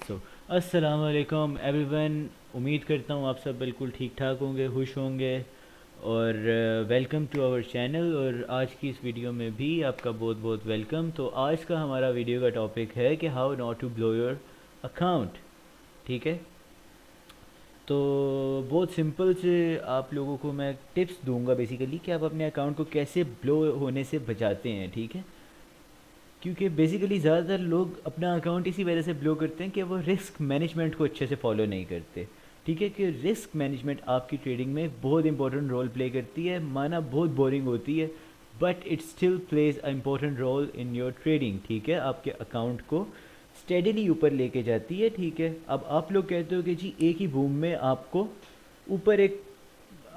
सो अस्सलाम वालेकुम एवरीवन। उम्मीद करता हूँ आप सब बिल्कुल ठीक ठाक होंगे, खुश होंगे। और वेलकम टू आवर चैनल। और आज की इस वीडियो में भी आपका बहुत बहुत वेलकम। तो आज का हमारा वीडियो का टॉपिक है कि how not to blow your account. ठीक है, तो बहुत सिंपल से आप लोगों को मैं टिप्स दूंगा बेसिकली कि आप अपने अकाउंट को कैसे ब्लो होने से बचाते हैं। ठीक है, क्योंकि बेसिकली ज़्यादातर लोग अपना अकाउंट इसी वजह से ब्लो करते हैं कि वो रिस्क मैनेजमेंट को अच्छे से फॉलो नहीं करते। ठीक है, कि रिस्क मैनेजमेंट आपकी ट्रेडिंग में बहुत इंपॉर्टेंट रोल प्ले करती है। माना बहुत बोरिंग होती है, but it still plays a important role in your trading. ठीक है, आपके अकाउंट को स्टेडीली ऊपर लेके जाती है। ठीक है, अब आप लोग कहते हो कि जी एक ही बूम में आपको ऊपर एक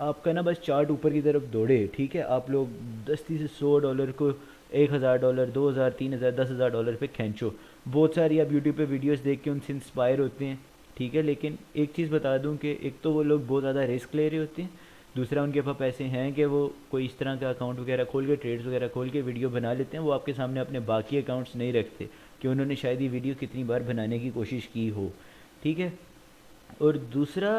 आपका ना बस चार्ट ऊपर की तरफ दौड़े। ठीक है, आप लोग 10 से 100 डॉलर को 1000 डॉलर, 2000, 3000, 10,000 डॉलर पे खींचो। बहुत सारी आप यूट्यूब पे वीडियोस देख के उनसे इंस्पायर होते हैं। ठीक है, लेकिन एक चीज़ बता दूं कि एक तो वो लोग बहुत ज़्यादा रिस्क ले रहे होते हैं, दूसरा उनके पास पैसे हैं कि वो कोई इस तरह का अकाउंट वगैरह खोल के, ट्रेड्स वगैरह खोल के वीडियो बना लेते हैं। वो आपके सामने अपने बाकी अकाउंट्स नहीं रखते कि उन्होंने शायद ये वीडियो कितनी बार बनाने की कोशिश की हो। ठीक है, और दूसरा,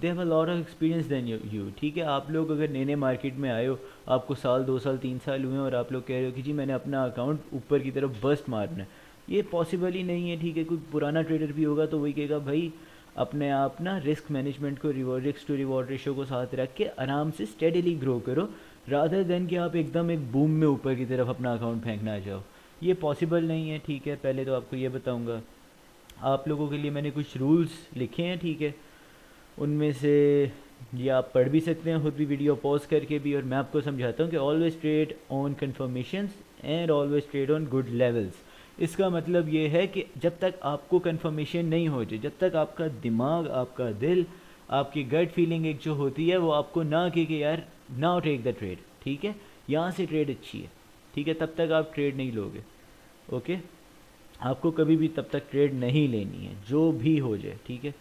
they have a lot of experience than you. ठीक है, आप लोग अगर नए नए मार्केट में आए हो, आपको साल 2 साल 3 साल हुए हैं, और आप लोग कह रहे हो कि जी मैंने अपना अकाउंट ऊपर की तरफ बस्ट मारना है, ये पॉसिबल ही नहीं है। ठीक है, कोई पुराना ट्रेडर भी होगा तो वही कहेगा भाई अपने आप ना रिस्क मैनेजमेंट को, reward risk to reward ratio को साथ रख के आराम से स्टेडीली ग्रो करो, रादर देन कि आप एकदम एक बूम में ऊपर की तरफ अपना अकाउंट फेंकना चाहो। ये पॉसिबल नहीं है। ठीक है, पहले तो आपको ये बताऊंगा, आप लोगों के लिए मैंने कुछ रूल्स लिखे हैं। ठीक है, उनमें से ये आप पढ़ भी सकते हैं खुद भी, वीडियो पॉज करके भी। और मैं आपको समझाता हूँ कि always trade on conformations and always trade on good levels. इसका मतलब ये है कि जब तक आपको कन्फर्मेशन नहीं हो जाए, जब तक आपका दिमाग, आपका दिल, आपकी गट फीलिंग एक जो होती है वो आपको ना कि यार नाउ टेक द ट्रेड, ठीक है, यहाँ से ट्रेड अच्छी है, ठीक है, तब तक आप ट्रेड नहीं लोगे। ओके, आपको कभी भी तब तक ट्रेड नहीं लेनी है जो भी हो जाए। ठीक है,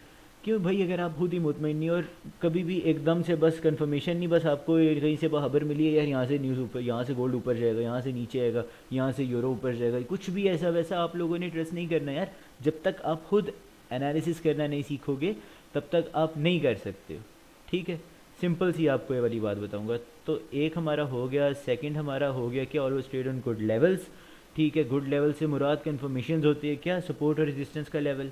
क्यों भाई, अगर आप खुद ही मुतमईन नहीं, और कभी भी एकदम से बस कंफर्मेशन नहीं, बस आपको कहीं से खबर मिली है यार यहाँ से न्यूज़ ऊपर, यहाँ से गोल्ड ऊपर जाएगा, यहाँ से नीचे आएगा, यहाँ से यूरो ऊपर जाएगा, कुछ भी ऐसा वैसा आप लोगों ने ट्रस्ट नहीं करना यार। जब तक आप खुद एनालिसिस करना नहीं सीखोगे तब तक आप नहीं कर सकते हो। ठीक है, सिंपल सी आपको ये वाली बात बताऊंगा। तो एक हमारा हो गया, सेकंड हमारा हो गया कि always trade on good levels. ठीक है, गुड लेवल से मुराद कन्फर्मेशन होती है क्या, सपोर्ट और रेजिस्टेंस का लेवल,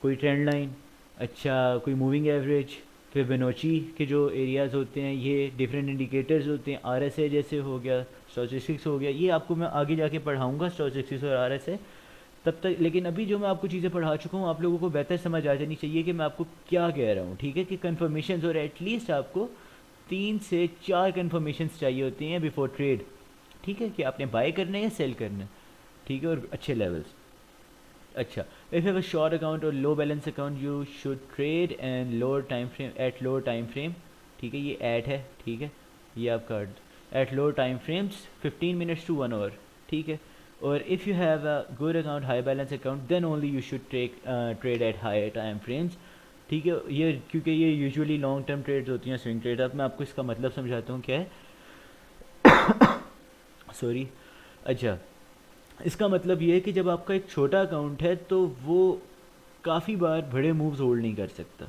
कोई ट्रेंड लाइन, अच्छा कोई मूविंग एवरेज, फिबोनाची के जो एरियाज़ होते हैं, ये डिफरेंट इंडिकेटर्स होते हैं, आरएसए जैसे हो गया, स्टोचस्टिक्स हो गया, ये आपको मैं आगे जाके पढ़ाऊंगा स्टोचस्टिक्स और आरएसए। तब तक लेकिन अभी जो मैं आपको चीज़ें पढ़ा चुका हूँ आप लोगों को बेहतर समझ आ जानी चाहिए कि मैं आपको क्या कह रहा हूँ। ठीक है, कि कन्फर्मेशन, और एटलीस्ट आपको 3 से 4 कन्फर्मेशन चाहिए होती हैं बिफोर ट्रेड। ठीक है, कि आपने बाय करना है या सेल करना है। ठीक है, और अच्छे लेवल्स। अच्छा, if you have a short account और low balance account you should trade and lower time frame, at lower time frame. ठीक है, ये एट है। ठीक है, ये आपका at lower time frames 15 minutes to 1 hour. ठीक है, और if you have a good account, high balance account, then only you should trade at high time frames. ठीक है, ये क्योंकि ये यूजुअली लॉन्ग टर्म ट्रेड्स होती हैं, स्विंग ट्रेड। अब मैं आपको इसका मतलब समझाता हूँ क्या है। सॉरी। अच्छा, इसका मतलब ये है कि जब आपका एक छोटा अकाउंट है तो वो काफ़ी बार बड़े मूव्स होल्ड नहीं कर सकता।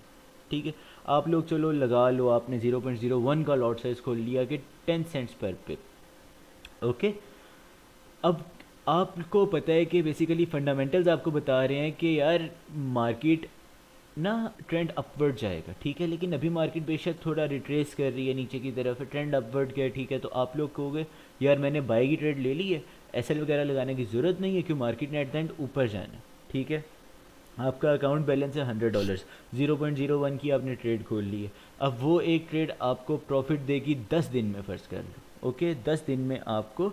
ठीक है, आप लोग चलो लगा लो आपने 0.01 का लॉट साइज खोल लिया कि 10 सेंट्स पर पिप। ओके, अब आपको पता है कि बेसिकली फंडामेंटल्स आपको बता रहे हैं कि यार मार्केट ना ट्रेंड अपवर्ड जाएगा। ठीक है, लेकिन अभी मार्केट बेशक थोड़ा रिट्रेस कर रही है नीचे की तरफ, ट्रेंड अपवर्ड गया। ठीक है, तो आप लोग कहोगे यार मैंने बाई की ट्रेड ले ली है, एसएल वगैरह लगाने की ज़रूरत नहीं है क्यों, मार्केट ने एट द एंड ऊपर जाना है। ठीक है, आपका अकाउंट बैलेंस है $100, 0.01 की आपने ट्रेड खोल ली है। अब वो एक ट्रेड आपको प्रॉफिट देगी 10 दिन में, फ़र्ज़ कर लो। ओके, 10 दिन में आपको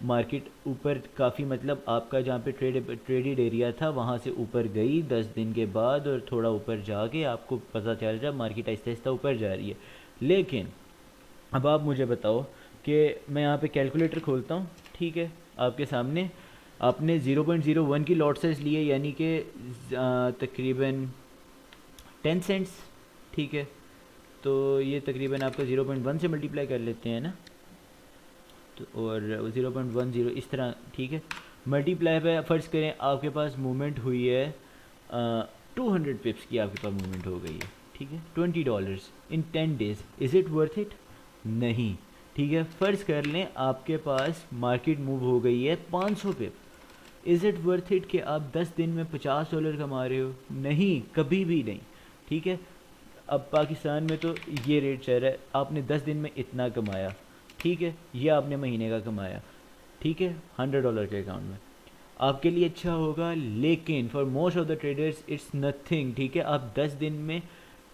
मार्केट ऊपर काफ़ी, मतलब आपका जहाँ पे ट्रेडेड एरिया था वहाँ से ऊपर गई 10 दिन के बाद, और थोड़ा ऊपर जाके आपको पता चल रहा है मार्केट आहिस्ता आहिस्ता ऊपर जा रही है। लेकिन अब आप मुझे बताओ कि मैं यहाँ पे कैलकुलेटर खोलता हूँ। ठीक है, आपके सामने आपने 0.01 की लॉट साइज ली है, यानी कि तकरीबन 10 सेंट्स। ठीक है, तो ये तकरीबन आपका 0.1 से मल्टीप्लाई कर लेते हैं ना, तो और 0.10 इस तरह। ठीक है, मल्टीप्लाई पे फ़र्ज़ करें आपके पास मूवमेंट हुई है 200 पिप्स की आपके पास मूवमेंट हो गई है, ठीक है, $20 इन 10 days, is it worth it? नहीं, ठीक है। फ़र्ज़ कर लें आपके पास मार्केट मूव हो गई है 500 पिप, इज़ इट वर्थ इट कि आप 10 दिन में $50 कमा रहे हो? नहीं, कभी भी नहीं, ठीक है। अब पाकिस्तान में तो ये रेट चल रहा है, आपने 10 दिन में इतना कमाया, ठीक है, ये आपने महीने का कमाया, ठीक है, $100 के अकाउंट में, आपके लिए अच्छा होगा, लेकिन for most of the traders it's nothing, ठीक है। आप 10 दिन में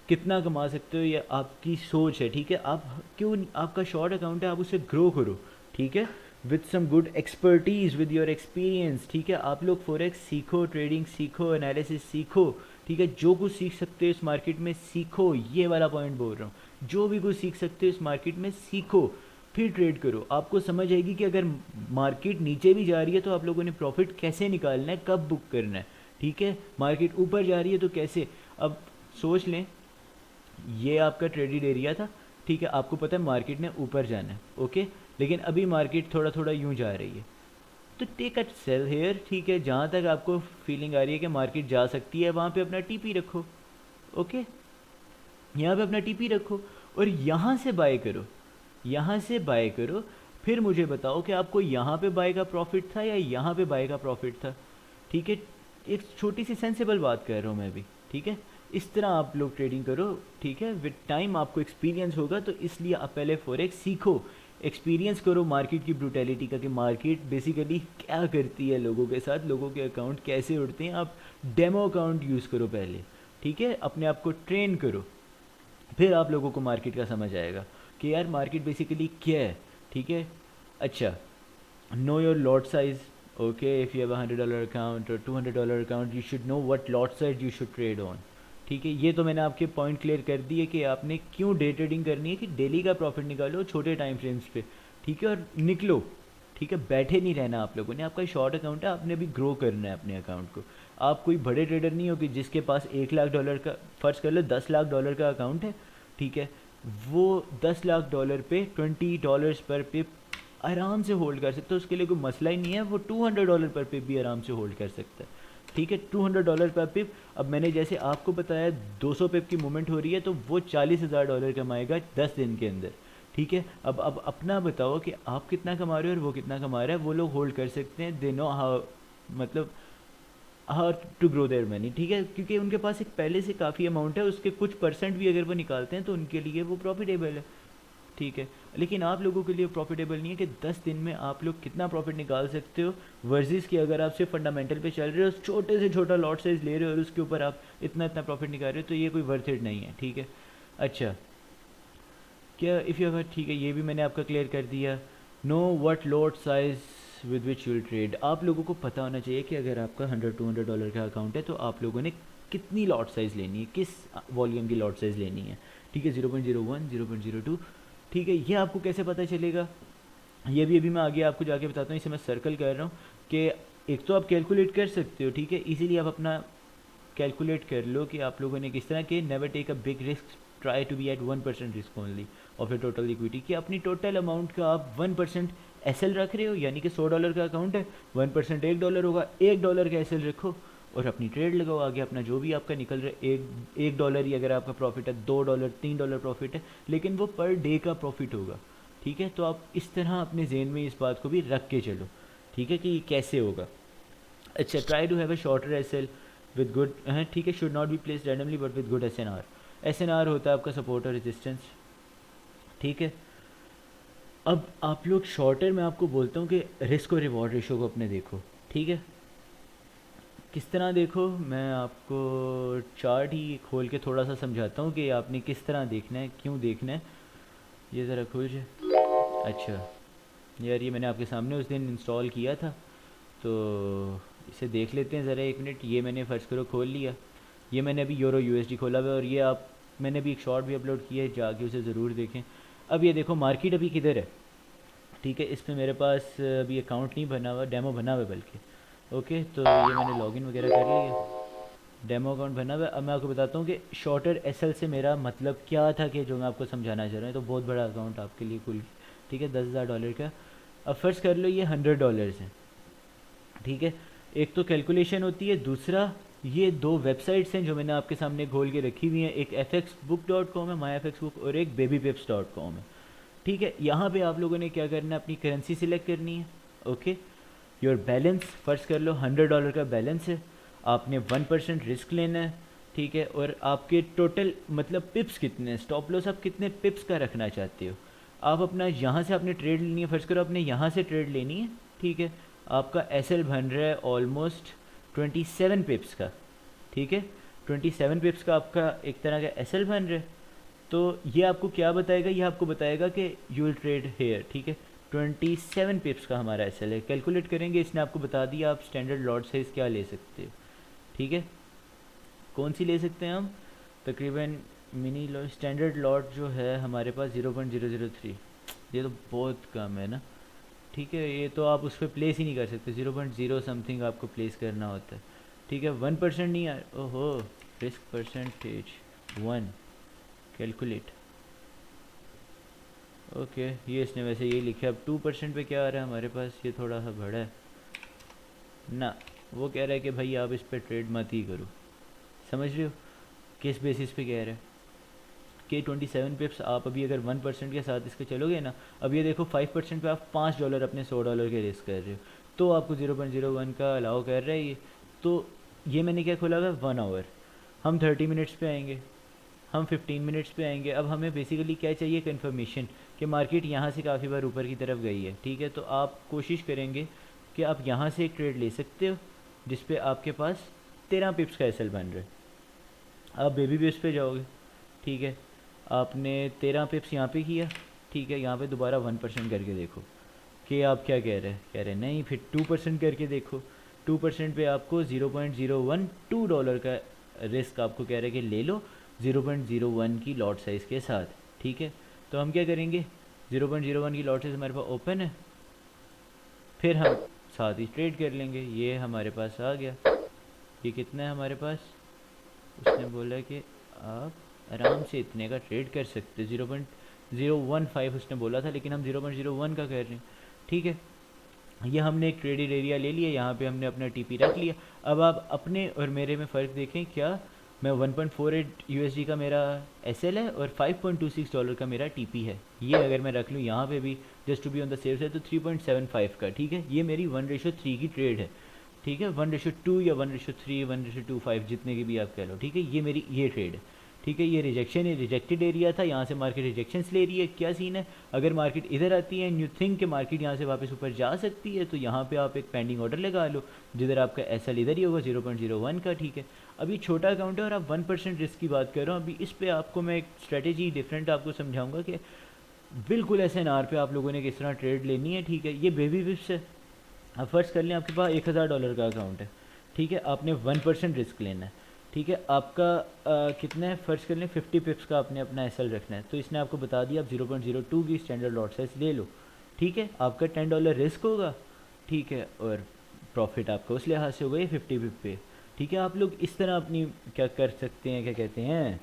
कितना कमा सकते हो ये आपकी सोच है, ठीक है। आप क्यों, आपका शॉर्ट अकाउंट है, आप उसे ग्रो करो, ठीक है, with some good expertise, with your experience, ठीक है। आप लोग फॉरेक्स सीखो, ट्रेडिंग सीखो, एनालिसिस सीखो, ठीक है। जो कुछ सीख सकते हो इस मार्केट में सीखो, ये वाला पॉइंट बोल रहा हूँ, जो भी कुछ सीख सकते हो इस मार्केट में सीखो, फिर ट्रेड करो। आपको समझ आएगी कि अगर मार्केट नीचे भी जा रही है तो आप लोगों ने प्रॉफिट कैसे निकालना है, कब बुक करना है, ठीक है। मार्केट ऊपर जा रही है तो कैसे, अब सोच लें ये आपका ट्रेडेड एरिया था, ठीक है, आपको पता है मार्केट ने ऊपर जाना है, ओके, लेकिन अभी मार्केट थोड़ा थोड़ा यूं जा रही है, तो टेक अ सेल हेयर, ठीक है। जहाँ तक आपको फीलिंग आ रही है कि मार्केट जा सकती है वहाँ पे अपना टीपी रखो, ओके, यहाँ पे अपना टीपी रखो और यहाँ से बाय करो, यहाँ से बाय करो। फिर मुझे बताओ कि आपको यहाँ पे बाय का प्रॉफिट था या यहाँ पे बाय का प्रॉफिट था, ठीक है। एक छोटी सी सेंसिबल बात कर रहा हूँ मैं भी, ठीक है। इस तरह आप लोग ट्रेडिंग करो, ठीक है। विद टाइम आपको एक्सपीरियंस होगा, तो इसलिए आप पहले फॉरेक्स सीखो, एक्सपीरियंस करो मार्केट की ब्रूटैलिटी का, कि मार्केट बेसिकली क्या करती है लोगों के साथ, लोगों के अकाउंट कैसे उड़ते हैं। आप डेमो अकाउंट यूज़ करो पहले, ठीक है, अपने आप को ट्रेन करो, फिर आप लोगों को मार्केट का समझ आएगा कि यार मार्केट बेसिकली क्या है, ठीक है। अच्छा, know your lot size, okay, if you have $100 account और $200 account, you should know what lot size you should trade on, ठीक है। ये तो मैंने आपके पॉइंट क्लियर कर दिए कि आपने क्यों डे ट्रेडिंग करनी है, कि डेली का प्रॉफिट निकालो छोटे टाइम फ्रेम्स पे, ठीक है, और निकलो, ठीक है। बैठे नहीं रहना आप लोगों ने, आपका शॉर्ट अकाउंट है, आपने भी ग्रो करना है अपने अकाउंट को। आप कोई बड़े ट्रेडर नहीं हो कि जिसके पास $1 लाख का, फ़र्ज़ कर लो $10 लाख का अकाउंट है, ठीक है, वो $10 लाख पे $20 पर पिप आराम से होल्ड कर सकता है, उसके लिए कोई मसला ही नहीं है। वो $200 पर पिप भी आराम से होल्ड कर सकता है, ठीक है, $200 पर पिप। अब मैंने जैसे आपको बताया 200 पिप की मूवमेंट हो रही है, तो वो $40,000 कमाएगा 10 दिन के अंदर, ठीक है। अब अपना बताओ कि आप कितना कमा रहे हो और वो कितना कमा रहा है, वो लोग होल्ड कर सकते हैं, दे नो हाउ, मतलब how to grow their money, ठीक है, क्योंकि उनके पास एक पहले से काफ़ी अमाउंट है, उसके कुछ परसेंट भी अगर वो निकालते हैं तो उनके लिए वो प्रॉफिटेबल है, ठीक है। लेकिन आप लोगों के लिए प्रॉफिटेबल नहीं है कि 10 दिन में आप लोग कितना प्रॉफिट निकाल सकते हो, वर्जिस की अगर आप सिर्फ फंडामेंटल पे चल रहे हो, छोटे से छोटा लॉट साइज ले रहे हो और उसके ऊपर आप इतना इतना प्रॉफिट निकाल रहे हो, तो ये कोई वर्थ इट नहीं है, ठीक है। अच्छा, क्या इफ़ यू, ठीक है, ये भी मैंने आपका क्लियर कर दिया। Know what lot size with which you'll trade, आप लोगों को पता होना चाहिए कि अगर आपका $100-200 का अकाउंट है तो आप लोगों ने कितनी लॉट साइज़ लेनी है, किस वॉल्यूम की लॉट साइज़ लेनी है, ठीक है, 0.01, 0.02, ठीक है। ये आपको कैसे पता चलेगा, ये भी अभी मैं आगे आपको जाके बताता हूँ, इसे मैं सर्कल कर रहा हूँ कि एक तो आप कैलकुलेट कर सकते हो, ठीक है, इसीलिए आप अपना कैलकुलेट कर लो कि आप लोगों ने किस तरह के, never take a big risk, try to be at 1% risk only of your total equity, कि अपनी टोटल अमाउंट का आप 1% एसएल रख रहे हो, यानी कि $100 का अकाउंट है, 1% $1 होगा, $1 का एसएल रखो और अपनी ट्रेड लगाओ आगे, अपना जो भी आपका निकल रहा है, एक डॉलर ही अगर आपका प्रॉफिट है, $2 $3 प्रॉफिट है, लेकिन वो पर डे का प्रॉफिट होगा, ठीक है। तो आप इस तरह अपने जेन में इस बात को भी रख के चलो, ठीक है, कि ये कैसे होगा। अच्छा, try to have a shorter SL with good, ठीक है, should not be placed randomly but with good SNR, SNR होता है आपका सपोर्ट और रेजिस्टेंस, ठीक है। अब आप लोग शॉर्टर में आपको बोलता हूँ कि रिस्क और रिवॉर्ड रेशो को अपने देखो, ठीक है। किस तरह देखो, मैं आपको चार्ट ही खोल के थोड़ा सा समझाता हूँ कि आपने किस तरह देखना है, क्यों देखना है। ये ज़रा खोल जाए। अच्छा यार, ये मैंने आपके सामने उस दिन इंस्टॉल किया था, तो इसे देख लेते हैं ज़रा 1 मिनट। ये मैंने फ़र्ज़ करो खोल लिया, ये मैंने अभी यूरो यूएसडी खोला हुआ है, और ये आप, मैंने अभी एक शॉर्ट भी अपलोड किया है, जाके उसे ज़रूर देखें। अब ये देखो मार्केट अभी किधर है, ठीक है, इस पर मेरे पास अभी अकाउंट नहीं बना हुआ, डेमो बना हुआ है बल्कि, ओके। तो ये मैंने लॉगिन वगैरह कर लिया, डेमो अकाउंट बना हुआ है। अब मैं आपको बताता हूँ कि शॉर्टर एसएल से मेरा मतलब क्या था, कि जो मैं आपको समझाना चाह रहा हूँ। तो बहुत बड़ा अकाउंट आपके लिए कुल, ठीक है, $10,000 का। अब फ़र्ज़ कर लो ये $100 है, ठीक है। एक तो कैलकुलेशन होती है, दूसरा ये दो वेबसाइट्स हैं जो मैंने आपके सामने खोल के रखी हुई हैं, एक fxbook.com है, myfxbook, और एक babypips.com है। ठीक है, यहाँ पे आप लोगों ने क्या करना है, अपनी करेंसी सिलेक्ट करनी है। ओके, योर बैलेंस फर्स्ट कर लो, $100 का बैलेंस है, आपने 1% रिस्क लेना है। ठीक है, और आपके टोटल मतलब पिप्स कितने हैं, स्टॉप लॉस आप कितने पिप्स का रखना चाहते हो। आप अपना यहाँ से आपने ट्रेड लेनी है, फर्स्ट करो आपने यहाँ से ट्रेड लेनी है। ठीक है, आपका एसएल बन रहा है ऑलमोस्ट 27 पिप्स का। ठीक है, 27 पिप्स का आपका एक तरह का एसएल बन रहा है। तो ये आपको क्या बताएगा, ये आपको बताएगा कि यू विल ट्रेड हेयर। ठीक है, 27 पिप्स का हमारा एसएल है, कैलकुलेट करेंगे, इसने आपको बता दिया आप स्टैंडर्ड लॉट साइज़ क्या ले सकते हो। ठीक है, कौन सी ले सकते हैं हम, तकरीबन मिनी लॉट स्टैंडर्ड लॉट जो है हमारे पास 0.003, ये तो बहुत कम है ना। ठीक है, ये तो आप उस पर प्लेस ही नहीं कर सकते, 0.0 समथिंग आपको प्लेस करना होता है। ठीक है, 1% नहीं यार, ओहो, रिस्क परसेंटेज 1, कैलकुलेट। ओके, ये इसने वैसे ये लिखा है। अब 2% पे क्या आ रहा है हमारे पास, ये थोड़ा सा बड़ा है ना। वो कह रहा है कि भाई आप इस पर ट्रेड मत ही करो, समझ रहे हो किस बेसिस पे कह रहा है कि 27 पिप्स आप अभी अगर 1% के साथ इसके चलोगे ना, अब ये देखो 5% पे आप $5 अपने $100 के रिस्क कर रहे हो, तो आपको 0.01 का अलाउ कर रहा है ये। तो ये मैंने क्या खोला हुआ है, 1 आवर, हम 30 मिनट्स पे आएंगे, हम 15 मिनट्स पे आएंगे। अब हमें बेसिकली क्या चाहिए, कन्फर्मेशन कि मार्केट यहाँ से काफ़ी बार ऊपर की तरफ गई है। ठीक है, तो आप कोशिश करेंगे कि आप यहाँ से एक ट्रेड ले सकते हो जिस पे आपके पास 13 पिप्स का एसएल बन रहा है। आप बेबी पिप्स पे जाओगे। ठीक है, आपने 13 पिप्स यहाँ पे किया। ठीक है, यहाँ पे दोबारा 1% करके देखो कि आप क्या कह रहे हैं, कह रहे हैं नहीं, फिर 2% करके देखो। 2% पे आपको $0.012 का रिस्क आपको कह रहे हैं कि ले लो 0.01 की लॉट साइज़ के साथ। ठीक है, तो हम क्या करेंगे, 0.01 की लॉट साइज़ हमारे पास ओपन है, फिर हम साथ ही ट्रेड कर लेंगे। ये हमारे पास आ गया, ये कितना है हमारे पास, उसने बोला कि आप आराम से इतने का ट्रेड कर सकते, 0.015 उसने बोला था, लेकिन हम 0.01 का कर रहे हैं। ठीक है, ये हमने एक ट्रेडेड एरिया ले लिया, यहाँ पे हमने अपना टीपी रख लिया। अब आप अपने और मेरे में फ़र्क देखें, क्या मैं 1.48 यूएसडी का मेरा एसएल है और $5.26 का मेरा टीपी है। ये अगर मैं रख लूँ यहाँ पे भी just to be on the safe side, तो 3.75 का। ठीक है, ये मेरी 1:3 की ट्रेड है। ठीक है, 1:2 या 1:3 1:25 जितने की भी आप कह लो। ठीक है, ये मेरी ये ट्रेड है। ठीक है, ये रिजेक्शन है, रिजेक्टेड एरिया था, यहाँ से मार्केट रिजेक्शंस ले रही है। क्या सीन है, अगर मार्केट इधर आती है एंड यू थिंक कि मार्केट यहाँ से वापस ऊपर जा सकती है, तो यहाँ पे आप एक पेंडिंग ऑर्डर लगा लो, जिधर आपका एसएल इधर ही होगा 0.01 का। ठीक है, अभी छोटा अकाउंट है और आप 1% रिस्क की बात कर रहे हो। अभी इस पर आपको मैं एक स्ट्रेटेजी डिफरेंट आपको समझाऊंगा कि बिल्कुल एसएनआर पे आप लोगों ने किस तरह ट्रेड लेनी है। ठीक है, ये बेबी पिप्स है। अब फर्स्ट कर लें, आपके पास $1000 का अकाउंट है। ठीक है, आपने 1% रिस्क लेना है। ठीक है, आपका कितना है, फर्स्ट कर लें 50 पिप्स का आपने अपना एसएल रखना है। तो इसने आपको बता दिया आप 0.02 की स्टैंडर्ड लॉट साइज ले लो। ठीक है, आपका $10 रिस्क होगा। ठीक है, और प्रॉफिट आपका उस लिहाज से होगा ये 50 पिप पे। ठीक है, आप लोग इस तरह अपनी क्या कर सकते हैं, क्या कहते हैं,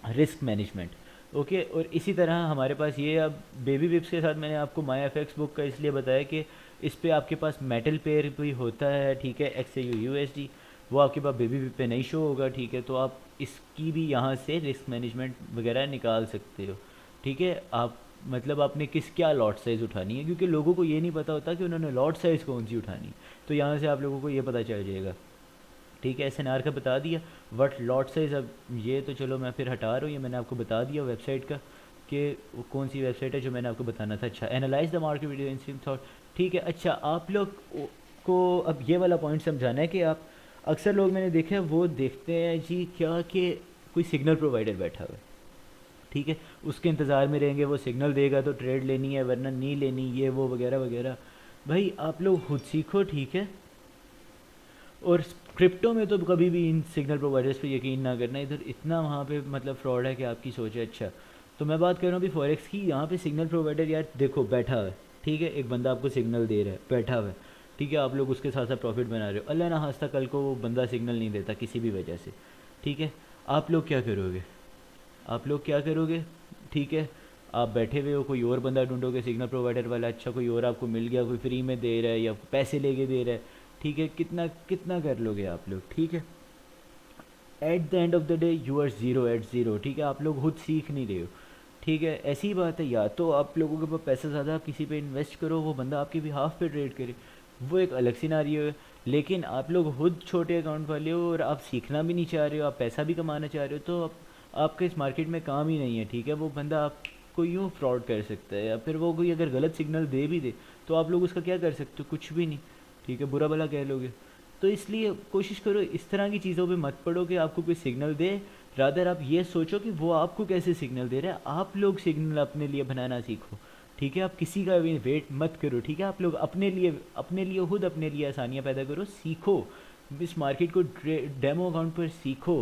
रिस्क मैनेजमेंट। ओके, और इसी तरह हमारे पास ये अब बेबी पिप्स के साथ मैंने आपको माई एफ एक्स बुक का इसलिए बताया कि इस पर आपके पास मेटल पेयर भी होता है। ठीक है, XAUUSD, वो आपके पास बेबी पिप पे नहीं शो होगा। ठीक है, तो आप इसकी भी यहाँ से रिस्क मैनेजमेंट वगैरह निकाल सकते हो। ठीक है, आप मतलब आपने क्या लॉट साइज़ उठानी है, क्योंकि लोगों को ये नहीं पता होता कि उन्होंने लॉट साइज़ कौन सी उठानी, तो यहाँ से आप लोगों को ये पता चल जाएगा। ठीक है, एसएनआर का बता दिया, वट लॉट साइज। अब ये तो चलो मैं फिर हटा रहा हूँ, ये मैंने आपको बता दिया वेबसाइट का कि वो कौन सी वेबसाइट है जो मैंने आपको बताना था। अच्छा, analyse the market video instinct thought. ठीक है, अच्छा आप लोग को अब ये वाला पॉइंट समझाना है कि आप अक्सर लोग मैंने देखा है वो देखते हैं जी क्या कि कोई सिग्नल प्रोवाइडर बैठा हुआ है। ठीक है, उसके इंतज़ार में रहेंगे, वो सिग्नल देगा तो ट्रेड लेनी है वरना नहीं लेनी, ये वो वगैरह वगैरह। भाई आप लोग खुद सीखो। ठीक है, और क्रिप्टो में तो कभी भी इन सिग्नल प्रोवाइडर्स पे यकीन ना करना, इधर इतना वहाँ पे मतलब फ्रॉड है कि आपकी सोच है। अच्छा, तो मैं बात कर रहा हूँ अभी फॉरेक्स की, यहाँ पे सिग्नल प्रोवाइडर यार देखो बैठा हुआ है। ठीक है, एक बंदा आपको सिग्नल दे रहा है, बैठा हुआ है। ठीक है, आप लोग उसके साथ साथ प्रॉफिट बना रहे हो, अल्लाह ना खास्ता कल को वो बंदा सिग्नल नहीं देता किसी भी वजह से। ठीक है, आप लोग क्या करोगे, आप लोग क्या करोगे। ठीक है, आप बैठे हुए हो, कोई और बंदा ढूंढोगे सिग्नल प्रोवाइडर वाला, अच्छा कोई और आपको मिल गया, कोई फ्री में दे रहा है या पैसे लेके दे रहा है। ठीक है, कितना कितना कर लोगे आप लोग। ठीक है, at the end of the day you are zero at zero, ठीक है। आप लोग खुद सीख नहीं रहे हो, ठीक है। ऐसी बात है, या तो आप लोगों के पास पैसा ज़्यादा, आप किसी पे इन्वेस्ट करो, वो बंदा आपके भी हाफ पे ट्रेड करे, वो एक अलग सिनारियो है। लेकिन आप लोग खुद छोटे अकाउंट वाले हो और आप सीखना भी नहीं चाह रहे हो, आप पैसा भी कमाना चाह रहे हो, तो आपका इस मार्केट में काम ही नहीं है, ठीक है। वो बंदा आपको यूँ फ्रॉड कर सकता है, या फिर वो कोई अगर गलत सिग्नल दे भी दे तो आप लोग उसका क्या कर सकते हो, कुछ भी नहीं, ठीक है। बुरा भला कह लोगे। तो इसलिए कोशिश करो इस तरह की चीज़ों पे मत पड़ो कि आपको कोई सिग्नल दे, रादर आप ये सोचो कि वो आपको कैसे सिग्नल दे रहा है। आप लोग सिग्नल अपने लिए बनाना सीखो, ठीक है। आप किसी का भी वेट मत करो, ठीक है। आप लोग अपने लिए खुद अपने लिए आसानियाँ पैदा करो, सीखो इस मार्केट को, डेमो अकाउंट पर सीखो।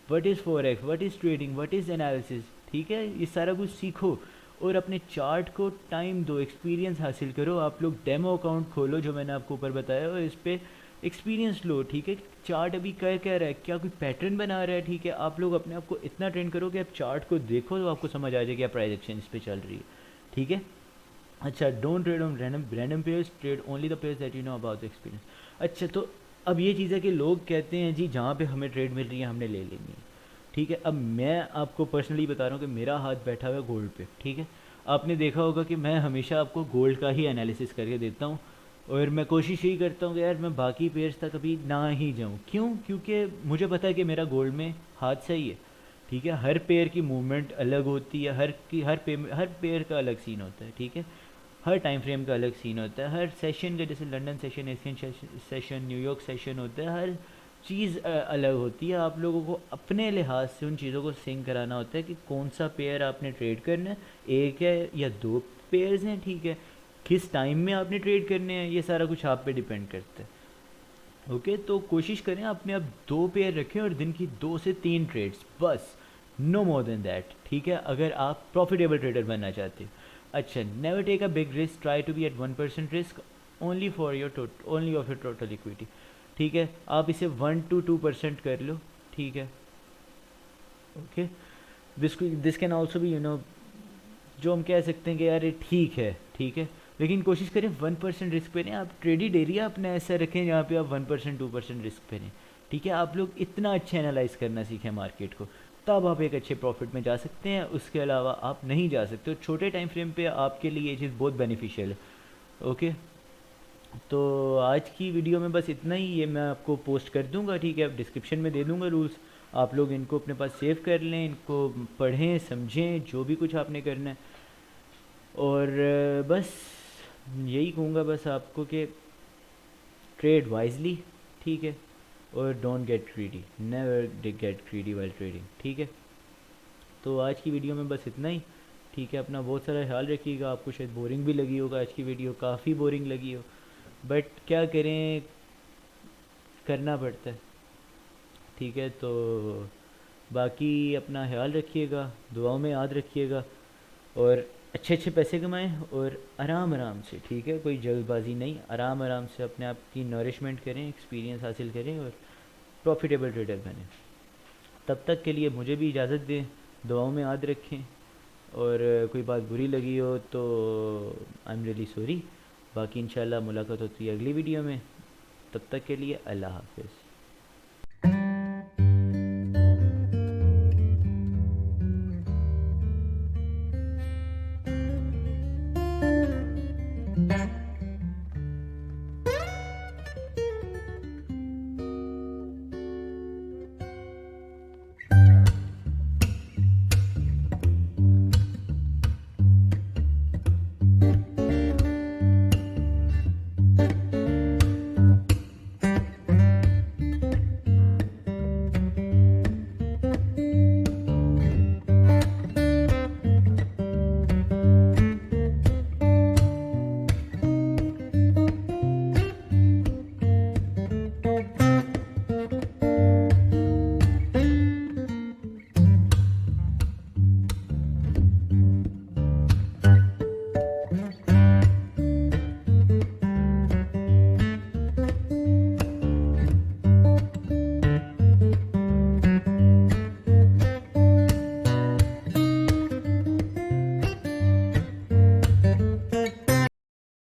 What is forex, what is trading, what is analysis, ठीक है। ये सारा कुछ सीखो और अपने चार्ट को टाइम दो, एक्सपीरियंस हासिल करो। आप लोग डेमो अकाउंट खोलो जो मैंने आपको ऊपर बताया, और इस पर एक्सपीरियंस लो, ठीक है। चार्ट अभी कर क्या रहा है, क्या कोई पैटर्न बना रहा है, ठीक है। आप लोग अपने आप को इतना ट्रेन करो कि आप चार्ट को देखो तो आपको समझ आ जाए क्या प्राइस एक्शन इस पर चल रही है, ठीक है। अच्छा, don't trade on random pairs, trade only the pairs that you know about experience. अच्छा, तो अब ये चीज़ है कि लोग कहते हैं जी जहाँ पे हमें ट्रेड मिल रही है हमने ले लेनी है, ठीक है। अब मैं आपको पर्सनली बता रहा हूँ कि मेरा हाथ बैठा हुआ है गोल्ड पे, ठीक है। आपने देखा होगा कि मैं हमेशा आपको गोल्ड का ही एनालिसिस करके देता हूँ, और मैं कोशिश यही करता हूँ कि यार मैं बाकी पेयर्स तक कभी ना ही जाऊँ। क्यों? क्योंकि मुझे पता है कि मेरा गोल्ड में हाथ सही है, ठीक है। हर पेयर की मूवमेंट अलग होती है, हर पेयर का अलग सीन होता है, ठीक है। हर टाइम फ्रेम का अलग सीन होता है, हर सेशन का, जैसे London session, Asian session, New York session होता है, हर चीज़ अलग होती है। आप लोगों को अपने लिहाज से उन चीज़ों को सिंक कराना होता है कि कौन सा पेयर आपने ट्रेड करना है, एक है या दो पेयर्स हैं, ठीक है। किस टाइम में आपने ट्रेड करने हैं, ये सारा कुछ आप पे डिपेंड करता है, ओके। तो कोशिश करें अपने आप दो पेयर रखें और दिन की 2 से 3 ट्रेड्स बस, नो मोर देन दैट, ठीक है। अगर आप प्रॉफिटेबल ट्रेडर बनना चाहते हो। अच्छा, never take a big risk, try to be at 1% risk only for your only of your total equity, ठीक है। आप इसे 1 to 2% कर लो, ठीक है, ओके। दिस कैन ऑल्सो भी जो हम कह सकते हैं कि यार ये ठीक है, ठीक है। लेकिन कोशिश करें 1% रिस्क पे नहीं, आप ट्रेडिड एरिया अपना ऐसा रखें जहाँ पे आप 1% 2% रिस्क पे नहीं, ठीक है। आप लोग इतना अच्छा एनालाइज करना सीखें मार्केट को, तब आप एक अच्छे प्रॉफिट में जा सकते हैं, उसके अलावा आप नहीं जा सकते हो। छोटे टाइम फ्रेम पे आपके लिए ये चीज़ बहुत बेनिफिशियल है, ओके। तो आज की वीडियो में बस इतना ही, ये मैं आपको पोस्ट कर दूंगा, ठीक है। अब डिस्क्रिप्शन में दे दूंगा रूल्स, आप लोग इनको अपने पास सेव कर लें, इनको पढ़ें समझें जो भी कुछ आपने करना है। और बस यही कहूँगा बस आपको कि ट्रेड वाइजली, ठीक है, और don't get greedy, never get greedy while trading, ठीक है। तो आज की वीडियो में बस इतना ही, ठीक है। अपना बहुत सारा ख्याल रखिएगा। आपको शायद बोरिंग भी लगी होगा आज की वीडियो, काफ़ी बोरिंग लगी हो, बट क्या करें, करना पड़ता है, ठीक है। तो बाकी अपना ख्याल रखिएगा, दुआओं में याद रखिएगा, और अच्छे अच्छे पैसे कमाएं और आराम आराम से, ठीक है। कोई जल्दबाजी नहीं, आराम आराम से अपने आप की नरिशमेंट करें, एक्सपीरियंस हासिल करें और प्रॉफिटेबल ट्रेडर बनें। तब तक के लिए मुझे भी इजाज़त दें, दुआओं में याद रखें, और कोई बात बुरी लगी हो तो आई एम रियली सॉरी। बाकी इंशाल्लाह मुलाकात होती है अगली वीडियो में, तब तक के लिए अल्लाह हाफ़िज़।